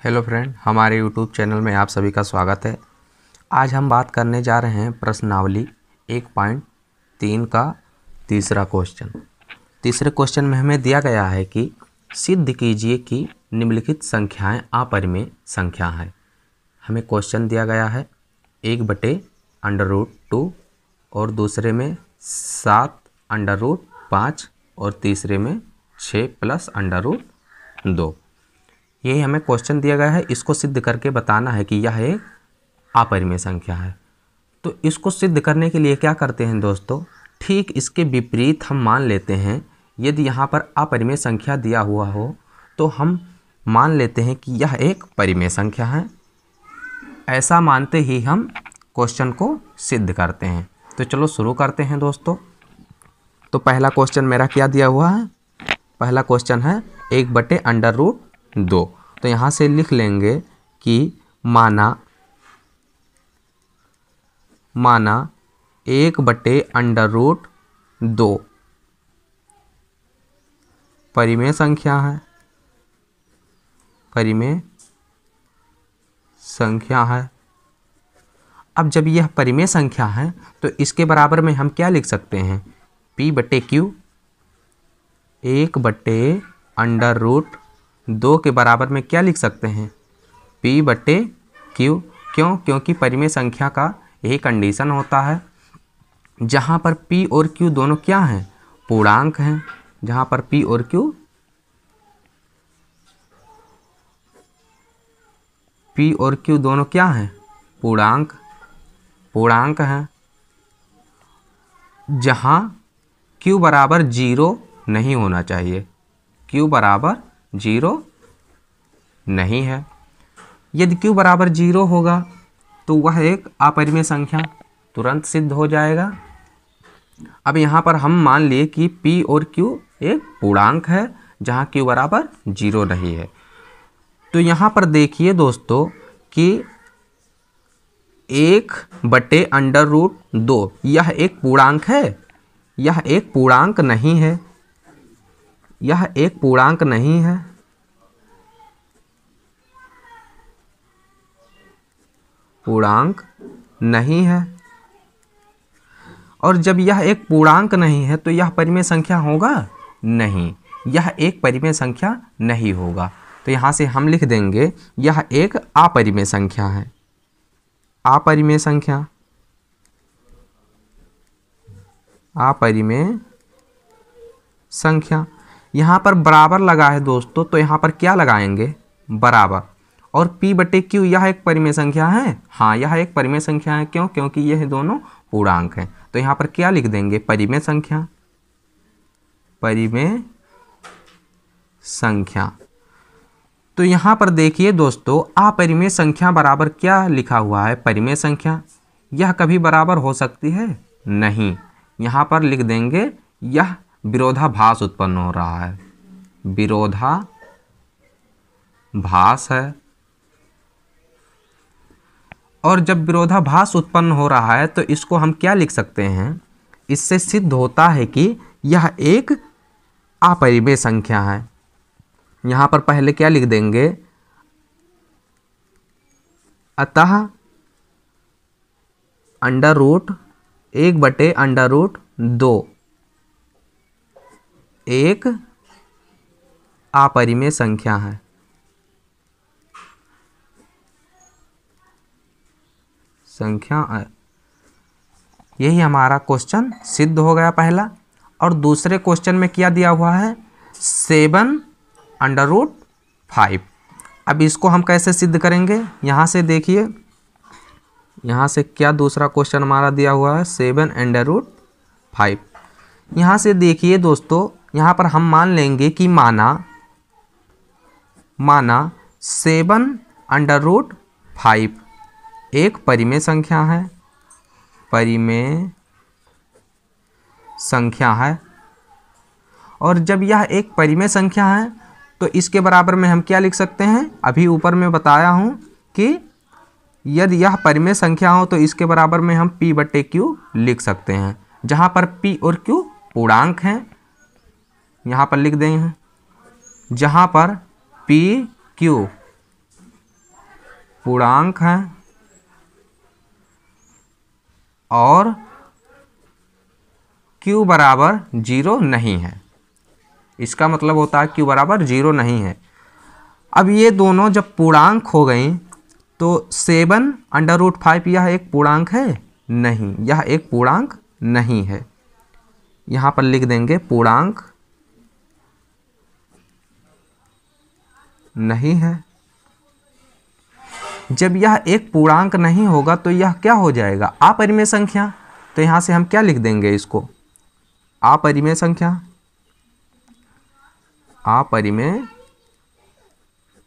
Hello friend, हमारे YouTube channel में आप सभी का स्वागत है। आज हम बात करने जा रहे हैं प्रश्नावली 1.3 का तीसरा क्वेश्चन। तीसरे क्वेश्चन में हमें दिया गया है कि सिद्ध कीजिए कि निम्नलिखित संख्याएं अपरिमेय संख्या हैं। हमें क्वेश्चन दिया गया है 1/√2 और दूसरे में 7/5 और तीसरे में 6 + √2। यही हमें क्वेश्चन दिया गया है। इसको सिद्ध करके बताना है कि यह एक अपरिमेय संख्या है। तो इसको सिद्ध करने के लिए क्या करते हैं दोस्तों, ठीक इसके विपरीत हम मान लेते हैं। यदि यहाँ पर अपरिमेय संख्या दिया हुआ हो तो हम मान लेते हैं कि यह एक परिमेय संख्या है। ऐसा मानते ही हम क्वेश्चन को सिद्ध करते हैं। तो चलो शुरू करते हैं दोस्तों। तो पहला क्वेश्चन मेरा क्या दिया हुआ है, पहला क्वेश्चन है 1/√2। तो यहाँ से लिख लेंगे कि माना 1/√2 परिमेय संख्या है, परिमेय संख्या है। अब जब यह परिमेय संख्या है तो इसके बराबर में हम क्या लिख सकते हैं, P/Q 1/√2 के बराबर में क्या लिख सकते हैं, P/Q। क्यों? क्योंकि परिमेय संख्या का यही कंडीशन होता है जहाँ पर P और Q दोनों क्या हैं, पूर्णांक हैं। जहाँ पर P और Q दोनों क्या हैं, पूर्णांक हैं। जहाँ Q बराबर 0 नहीं होना चाहिए, Q बराबर 0 नहीं है। यदि Q बराबर 0 होगा तो वह एक अपरिमेय संख्या तुरंत सिद्ध हो जाएगा। अब यहाँ पर हम मान लिए कि P और Q एक पूर्णांक है जहाँ Q बराबर 0 नहीं है। तो यहाँ पर देखिए दोस्तों कि 1/√2 यह एक पूर्णांक है, यह एक पूर्णांक नहीं है, यह एक पूर्णांक नहीं है। पूर्णांक नहीं है। और जब यह एक पूर्णांक नहीं है तो यह परिमेय संख्या होगा नहीं, यह एक परिमेय संख्या नहीं होगा। तो यहाँ से हम लिख देंगे यह एक अपरिमेय संख्या है, अपरिमेय संख्या, अपरिमेय संख्या। यहाँ पर बराबर लगा है दोस्तों, तो यहाँ पर क्या लगाएंगे, बराबर। और P/Q यह एक परिमेय संख्या है, हाँ यह एक परिमेय संख्या है। क्यों? क्योंकि यह दोनों पूर्णांक हैं। तो यहाँ पर क्या लिख देंगे, परिमेय संख्या, परिमेय संख्या। तो यहाँ पर देखिए दोस्तों अपरिमेय संख्या बराबर क्या लिखा हुआ है, परिमेय संख्या। यह कभी बराबर हो सकती है नहीं। यहाँ पर लिख देंगे यह विरोधाभास उत्पन्न हो रहा है, विरोधाभास है। और जब विरोधाभास उत्पन्न हो रहा है तो इसको हम क्या लिख सकते हैं, इससे सिद्ध होता है कि यह एक अपरिमेय संख्या है। यहाँ पर पहले क्या लिख देंगे, अतः 1/√2 एक अपरिमेय संख्या है। यही हमारा क्वेश्चन सिद्ध हो गया पहला। और दूसरे क्वेश्चन में क्या दिया हुआ है, 7/5। अब इसको हम कैसे सिद्ध करेंगे, यहाँ से देखिए, यहाँ से क्या दूसरा क्वेश्चन हमारा दिया हुआ है, 7/5। यहाँ से देखिए दोस्तों, यहाँ पर हम मान लेंगे कि माना 7/5 एक परिमेय संख्या है, परिमेय संख्या है। और जब यह एक परिमेय संख्या है तो इसके बराबर में हम क्या लिख सकते हैं, अभी ऊपर में बताया हूँ कि यदि यह परिमेय संख्या हो तो इसके बराबर में हम P/Q लिख सकते हैं। जहाँ पर P और Q पूर्णांक हैं, यहाँ पर लिख देंगे, जहाँ पर P Q पूर्णांक हैं और q बराबर 0 नहीं है। इसका मतलब होता है q बराबर 0 नहीं है। अब ये दोनों जब पूर्णांक हो गई तो 7√5 यह एक पूर्णांक है? नहीं, यह एक पूर्णांक नहीं है। यहाँ पर लिख देंगे पूर्णांक नहीं है। जब यह एक पूर्णांक नहीं होगा तो यह क्या हो जाएगा? अपरिमेय संख्या। तो यहाँ से हम क्या लिख देंगे इसको? अपरिमेय संख्या। अपरिमेय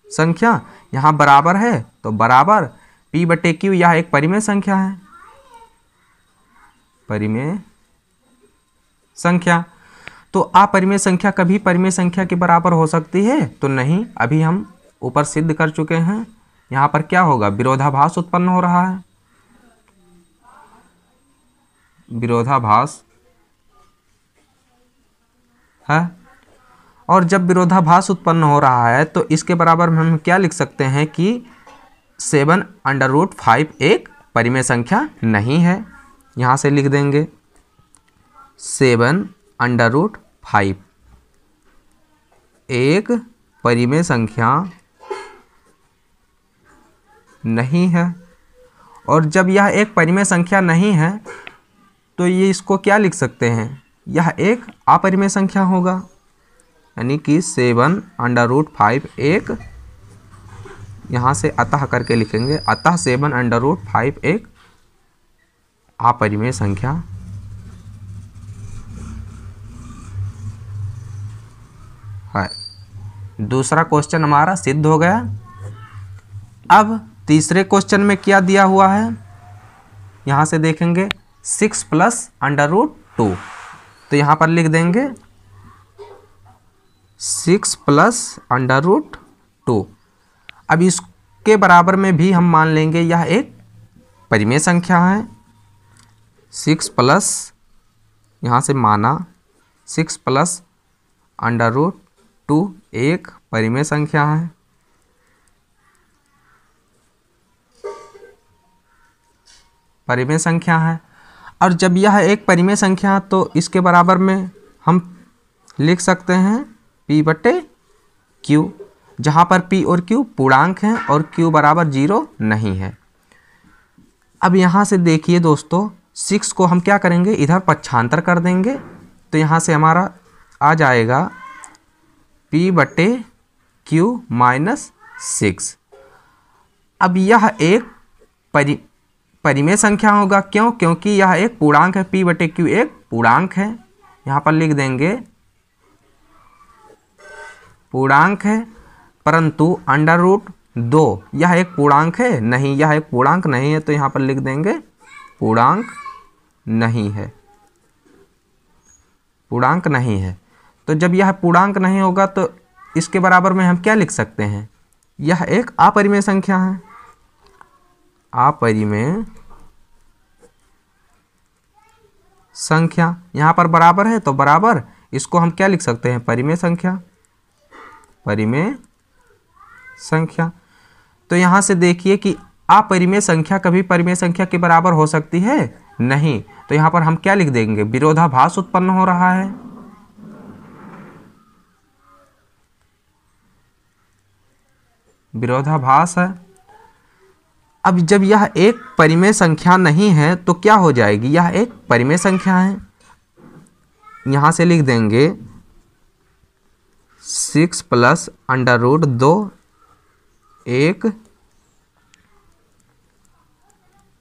संख्या। यहाँ बराबर है तो बराबर p/q, यह एक परिमेय संख्या है। परिमेय संख्या। तो अपरिमेय संख्या कभी परिमेय संख्या के बराबर हो सकती है? तो नहीं, अभी हम ऊपर सिद्ध कर चुके हैं। यहाँ पर क्या होगा? विरोधाभास उत्पन्न हो रहा है। विरोधाभास है। और जब विरोधाभास उत्पन्न हो रहा है तो इसके बराबर में हम क्या लिख सकते हैं कि 7√5 एक परिमेय संख्या नहीं है। यहाँ से लिख देंगे 7√5 एक परिमेय संख्या नहीं है। और जब यह एक परिमेय संख्या नहीं है तो ये इसको क्या लिख सकते हैं? यह एक अपरिमेय संख्या होगा, यानी कि 7√5 एक, यहाँ से अतः करके लिखेंगे, अतः 7√5 एक अपरिमेय संख्या है। दूसरा क्वेश्चन हमारा सिद्ध हो गया। अब तीसरे क्वेश्चन में क्या दिया हुआ है, यहाँ से देखेंगे 6 + √2। तो यहाँ पर लिख देंगे 6 + √2। अब इसके बराबर में भी हम मान लेंगे यह एक परिमेय संख्या है। 6 प्लस, यहाँ से माना 6 + √2 एक परिमेय संख्या है। परिमेय संख्या है। और जब यह एक परिमेय संख्या तो इसके बराबर में हम लिख सकते हैं p/q, जहाँ पर p और q पूर्णांक हैं और q बराबर 0 नहीं है। अब यहाँ से देखिए दोस्तों, 6 को हम क्या करेंगे? इधर पक्षांतर कर देंगे। तो यहाँ से हमारा आ जाएगा p/q - 6। अब यह एक परिमेय संख्या होगा। क्यों? क्योंकि यह एक पूर्णांक है। p/q एक पूर्णांक है। यहाँ पर लिख देंगे पूर्णांक है, परंतु √2 यह एक पूर्णांक है? नहीं, यह एक पूर्णांक नहीं है। तो यहाँ पर लिख देंगे पूर्णांक नहीं है। पूर्णांक नहीं है। तो जब यह पूर्णांक नहीं होगा तो इसके बराबर में हम क्या लिख सकते हैं? यह एक अपरिमेय संख्या है। अपरिमेय संख्या। यहाँ पर बराबर है तो बराबर, इसको हम क्या लिख सकते हैं? परिमेय संख्या। परिमेय संख्या। तो यहाँ से देखिए कि अपरिमेय संख्या कभी परिमेय संख्या के बराबर हो सकती है? नहीं। तो यहाँ पर हम क्या लिख देंगे? विरोधाभास उत्पन्न हो रहा है। विरोधाभास है। अब जब यह एक परिमेय संख्या नहीं है तो क्या हो जाएगी? यह एक परिमेय संख्या है। यहाँ से लिख देंगे 6 + √2 एक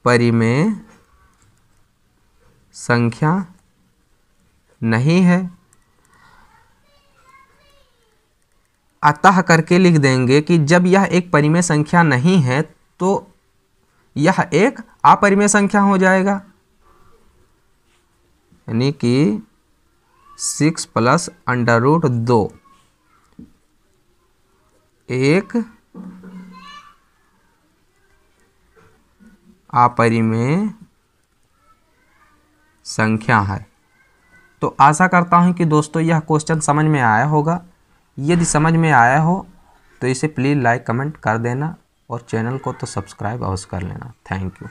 परिमेय संख्या नहीं है। अतः करके लिख देंगे कि जब यह एक परिमेय संख्या नहीं है तो यह एक अपरिमेय संख्या हो जाएगा, यानी कि 6 + √2 एक अपरिमेय संख्या है। तो आशा करता हूं कि दोस्तों यह क्वेश्चन समझ में आया होगा। यदि समझ में आया हो तो इसे प्लीज़ लाइक कमेंट कर देना और चैनल को तो सब्सक्राइब अवश्य कर लेना। Thank you.